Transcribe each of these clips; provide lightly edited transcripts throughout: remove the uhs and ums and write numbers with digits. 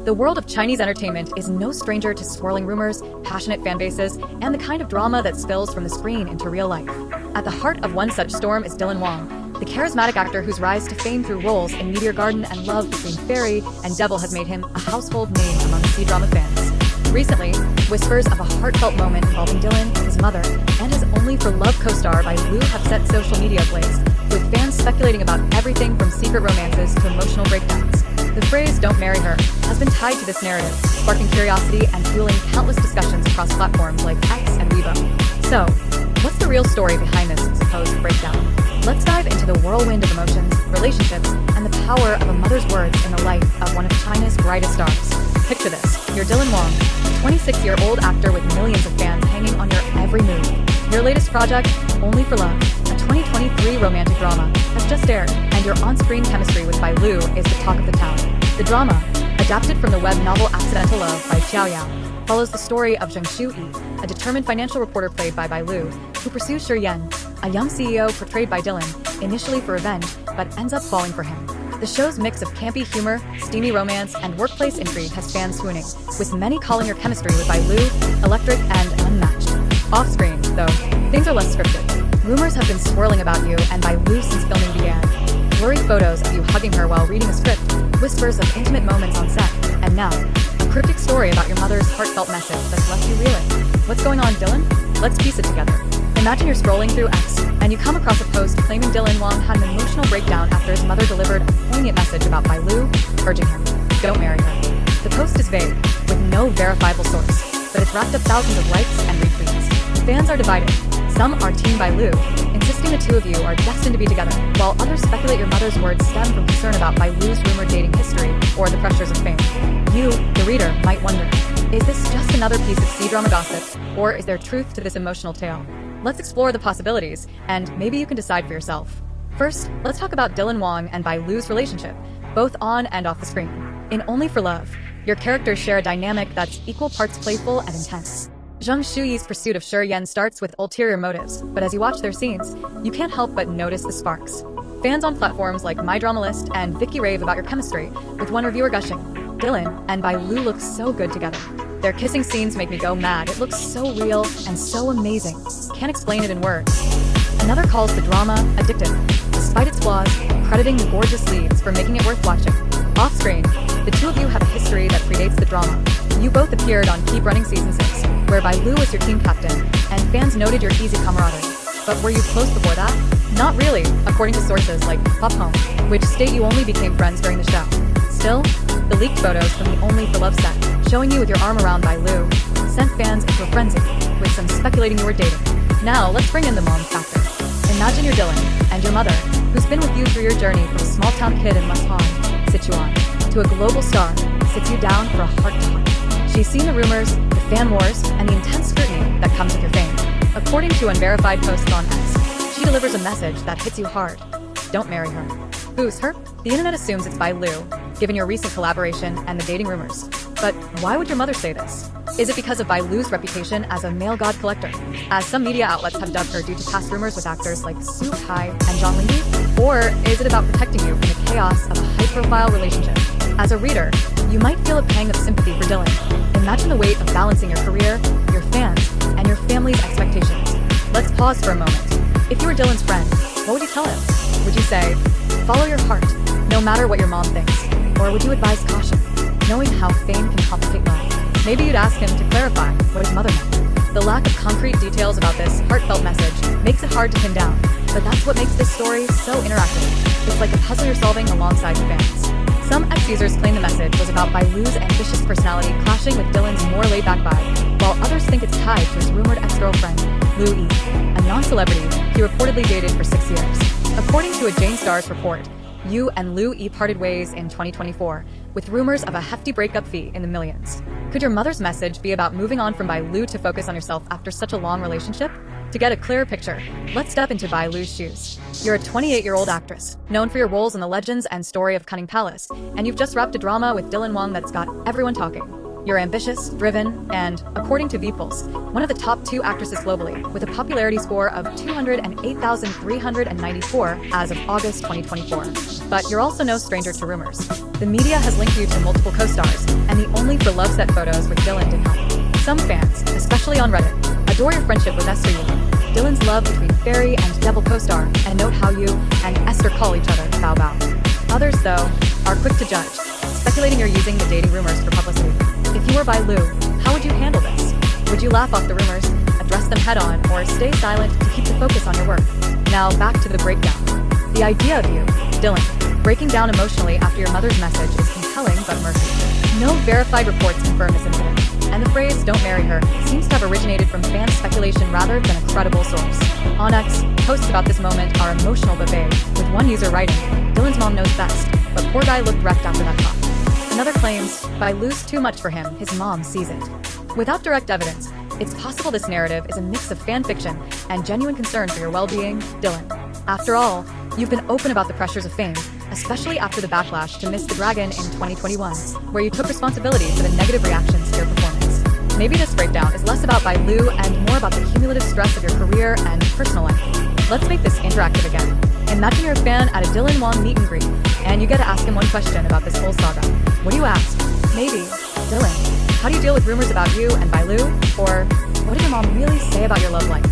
The world of Chinese entertainment is no stranger to swirling rumors, passionate fan bases, and the kind of drama that spills from the screen into real life. At the heart of one such storm is Dylan Wang, the charismatic actor whose rise to fame through roles in Meteor Garden and Love Between Fairy and Devil has made him a household name among C-drama fans. Recently, whispers of a heartfelt moment involving Dylan, his mother, and his Only for Love co-star Bai Lu have set social media ablaze, with fans speculating about everything from secret romances to emotional breakdowns. The phrase "don't marry her" has been tied to this narrative, sparking curiosity and fueling countless discussions across platforms like X and Weibo. So, what's the real story behind this supposed breakdown? Let's dive into the whirlwind of emotions, relationships, and the power of a mother's words in the life of one of China's brightest stars. Picture this: you're Dylan Wang, a 26-year-old actor with millions of fans hanging on your every move. Your latest project, Only for Love, a 2023 romantic drama, has just aired, and your on-screen chemistry with Bai Lu is the talk of the town. The drama, adapted from the web novel Accidental Love by Xiao Yang, follows the story of Zheng Shuyi, a determined financial reporter played by Bai Lu, who pursues Shi Yan, a young CEO portrayed by Dylan, initially for revenge, but ends up falling for him. The show's mix of campy humor, steamy romance, and workplace intrigue has fans swooning, with many calling your chemistry with Bai Lu electric and unmatched. Off-screen, though, things are less scripted. Rumors have been swirling about you and Bai Lu since filming began. Blurry photos of you hugging her while reading a script, whispers of intimate moments on set, and now, a cryptic story about your mother's heartfelt message that's left you reeling. What's going on, Dylan? Let's piece it together. Imagine you're scrolling through X, and you come across a post claiming Dylan Wang had an emotional breakdown after his mother delivered a poignant message about Bai Lu, urging him, don't marry her. The post is vague, with no verifiable source, but it's racked up thousands of likes and retweets. Fans are divided. Some are Team Bai Lu, insisting the two of you are destined to be together, while others speculate your mother's words stem from concern about Bai Lu's rumored dating history or the pressures of fame. You, the reader, might wonder, is this just another piece of C-drama gossip, or is there truth to this emotional tale? Let's explore the possibilities, and maybe you can decide for yourself. First, let's talk about Dylan Wang and Bai Lu's relationship, both on and off the screen. In Only for Love, your characters share a dynamic that's equal parts playful and intense. Zheng Shuyi's pursuit of Shi Yan starts with ulterior motives, but as you watch their scenes, you can't help but notice the sparks. Fans on platforms like My Drama List and Vicky rave about your chemistry, with one reviewer gushing, "Dylan and Bai Lu look so good together. Their kissing scenes make me go mad. It looks so real and so amazing. Can't explain it in words." Another calls the drama addictive, despite its flaws, crediting the gorgeous leads for making it worth watching. Off-screen, the two of you have a history that predates the drama. You both appeared on Keep Running Season 6, where Bai Lu was your team captain, and fans noted your easy camaraderie. But were you close before that? Not really, according to sources like Pop Home, which state you only became friends during the show. Still, the leaked photos from the Only for Love set, showing you with your arm around Bai Lu, sent fans into a frenzy, with some speculating you were dating. Now, let's bring in the mom factor. Imagine you're Dylan, and your mother, who's been with you through your journey from a small-town kid in Mashan, Sichuan, to a global star, sits you down for a heart-to-heart. She's seen the rumors, the fan wars, and the intense scrutiny that comes with your fame. According to unverified posts on X, she delivers a message that hits you hard. Don't marry her. Who's her? The internet assumes it's Bai Lu, given your recent collaboration and the dating rumors. But why would your mother say this? Is it because of Bai Lu's reputation as a male god collector, as some media outlets have dubbed her due to past rumors with actors like Su Kai and Zhang Linyi? Or is it about protecting you from the chaos of a high-profile relationship? As a reader, you might feel a pang of sympathy for Dylan. Imagine the weight of balancing your career, your fans, and your family's expectations. Let's pause for a moment. If you were Dylan's friend, what would you tell him? Would you say, follow your heart, no matter what your mom thinks? Or would you advise caution, knowing how fame can complicate love? Maybe you'd ask him to clarify what his mother meant. The lack of concrete details about this heartfelt message makes it hard to pin down, but that's what makes this story so interactive. It's like a puzzle you're solving alongside your fans. Some X users claim the message was about Bai Lu's ambitious personality clashing with Dylan's more laid-back vibe, while others think it's tied to his rumored ex-girlfriend, Lu Yi, a non-celebrity he reportedly dated for 6 years. According to a Jane Star's report, Yu and Lu Yi parted ways in 2024, with rumors of a hefty breakup fee in the millions. Could your mother's message be about moving on from Bai Lu to focus on yourself after such a long relationship? To get a clearer picture, let's step into Bai Lu's shoes. You're a 28-year-old actress, known for your roles in the Legends and Story of Cunning Palace, and you've just wrapped a drama with Dylan Wang that's got everyone talking. You're ambitious, driven, and, according to Vpulse, one of the top 2 actresses globally, with a popularity score of 208,394 as of August 2024. But you're also no stranger to rumors. The media has linked you to multiple co-stars, and the love set photos with Dylan didn't help. Some fans, especially on Reddit, adore your friendship with Esther Yu, Dylan's love between Fairy and Devil co-star, and note how you and Esther call each other Bao Bao. Others, though, are quick to judge, speculating you're using the dating rumors for publicity. If you were Bai Lu, how would you handle this? Would you laugh off the rumors, address them head-on, or stay silent to keep the focus on your work? Now back to the breakdown. The idea of you, Dylan, breaking down emotionally after your mother's message is compelling but murky. No verified reports confirm this incident, and the phrase "don't marry her" seems to have originated from fan speculation rather than a credible source. On X, posts about this moment are emotional but vague, with one user writing, "Dylan's mom knows best, but poor guy looked wrecked after that talk." Another claims, "By Lu's too much for him, his mom sees it." Without direct evidence, it's possible this narrative is a mix of fan fiction and genuine concern for your well-being, Dylan. After all, you've been open about the pressures of fame, especially after the backlash to Miss the Dragon in 2021, where you took responsibility for the negative reactions to your performance. Maybe this breakdown is less about Bai Lu and more about the cumulative stress of your career and personal life. Let's make this interactive again. Imagine you're a fan at a Dylan Wang meet and greet, and you get to ask him one question about this whole saga. What do you ask? Maybe, "Dylan, how do you deal with rumors about you and Bai Lu?" Or, "What did your mom really say about your love life?"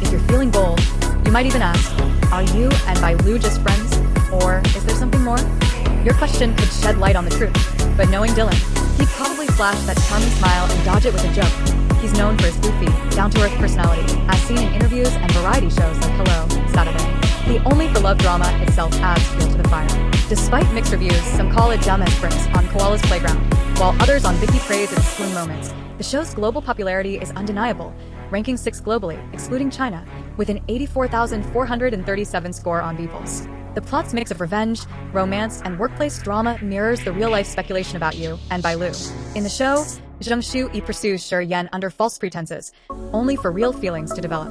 If you're feeling bold, you might even ask, "Are you and Bai Lu just friends? Or is there something more?" Your question could shed light on the truth, but knowing Dylan, he'd probably flash that charming smile and dodge it with a joke. He's known for his goofy, down-to-earth personality, as seen in interviews and variety shows like Hello, Saturday. The Only for Love drama itself adds fuel to the fire. Despite mixed reviews, some call it dumb as bricks on Koala's Playground, while others on Vicky praise its swoon moments. The show's global popularity is undeniable, ranking 6th globally, excluding China, with an 84,437 score on Beepulse. The plot's mix of revenge, romance, and workplace drama mirrors the real-life speculation about you and Bai Lu. In the show, Zheng Shu pursues Shi Yan under false pretenses, only for real feelings to develop.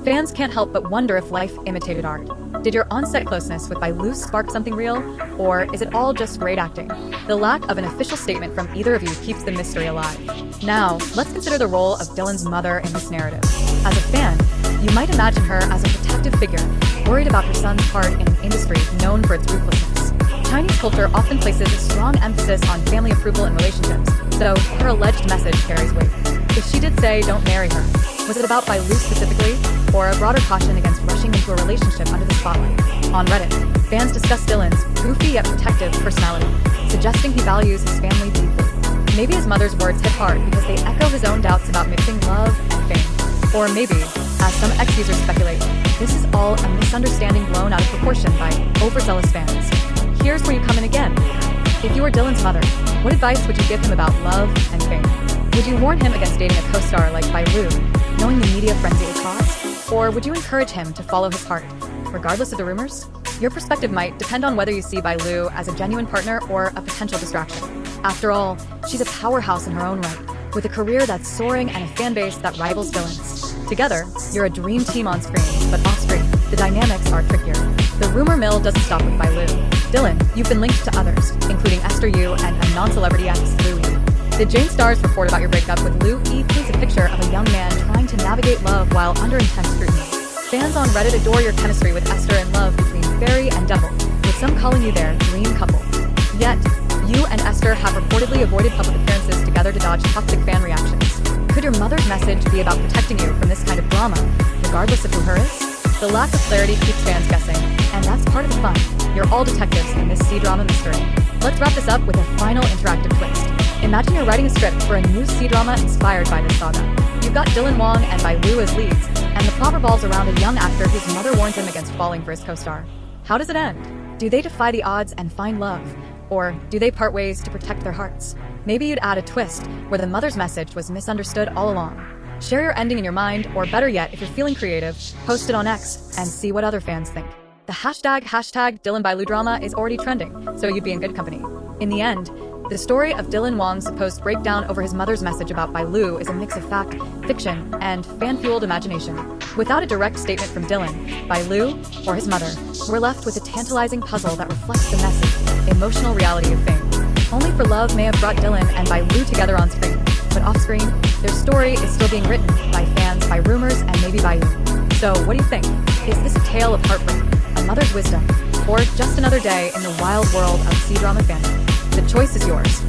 Fans can't help but wonder if life imitated art. Did your on-set closeness with Bai Lu spark something real, or is it all just great acting? The lack of an official statement from either of you keeps the mystery alive. Now, let's consider the role of Dylan's mother in this narrative. As a fan, you might imagine her as a protective figure, worried about her son's part in an industry known for its ruthlessness. Chinese culture often places a strong emphasis on family approval in relationships, so her alleged message carries weight. If she did say "don't marry her," was it about Bai Lu specifically, or a broader caution against rushing into a relationship under the spotlight? On Reddit, fans discuss Dylan's goofy yet protective personality, suggesting he values his family deeply. Maybe his mother's words hit hard because they echo his own doubts about mixing love and fame. Or maybe, as some ex-users speculate, this is all a misunderstanding blown out of proportion by overzealous fans. Here's where you come in again. If you were Dylan's mother, what advice would you give him about love and fame? Would you warn him against dating a co-star like Bai Lu, knowing the media frenzy it caused? Or would you encourage him to follow his heart, regardless of the rumors? Your perspective might depend on whether you see Bai Lu as a genuine partner or a potential distraction. After all, she's a powerhouse in her own right, with a career that's soaring and a fan base that rivals Dylan's. Together, you're a dream team on screen, but off-screen, the dynamics are trickier. The rumor mill doesn't stop with Bai Lu. Dylan, you've been linked to others, including Esther Yu and a non-celebrity ex, Lu Yi. Did Jane Starr's report about your breakup with Lu Yi paints a picture of a young man trying to navigate love while under intense scrutiny? Fans on Reddit adore your chemistry with Esther and love between Fairy and Devil, with some calling you their dream couple. Yet, you and Esther have reportedly avoided public appearances together to dodge toxic fan reactions. Could your mother's message be about protecting you from this kind of drama, regardless of who her is? The lack of clarity keeps fans guessing, and that's part of the fun. You're all detectives in this C-drama mystery. Let's wrap this up with a final interactive twist. Imagine you're writing a script for a new C-drama inspired by this saga. You've got Dylan Wang and Bai Lu as leads, and the plot revolves around a young actor whose mother warns him against falling for his co-star. How does it end? Do they defy the odds and find love? Or do they part ways to protect their hearts? Maybe you'd add a twist where the mother's message was misunderstood all along. Share your ending in your mind, or better yet, if you're feeling creative, post it on X and see what other fans think. The hashtag Dylan Bai Lu drama is already trending, so you'd be in good company. In the end, the story of Dylan Wang's supposed breakdown over his mother's message about Bai Lu is a mix of fact, fiction, and fan-fueled imagination. Without a direct statement from Dylan, Bai Lu, or his mother, we're left with a tantalizing puzzle that reflects the messy, emotional reality of fame. Only for Love may have brought Dylan and Bai Lu together on screen, but off-screen, their story is still being written by fans, by rumors, and maybe by you. So, what do you think? Is this a tale of heartbreak, a mother's wisdom, or just another day in the wild world of C-drama fandom? The choice is yours.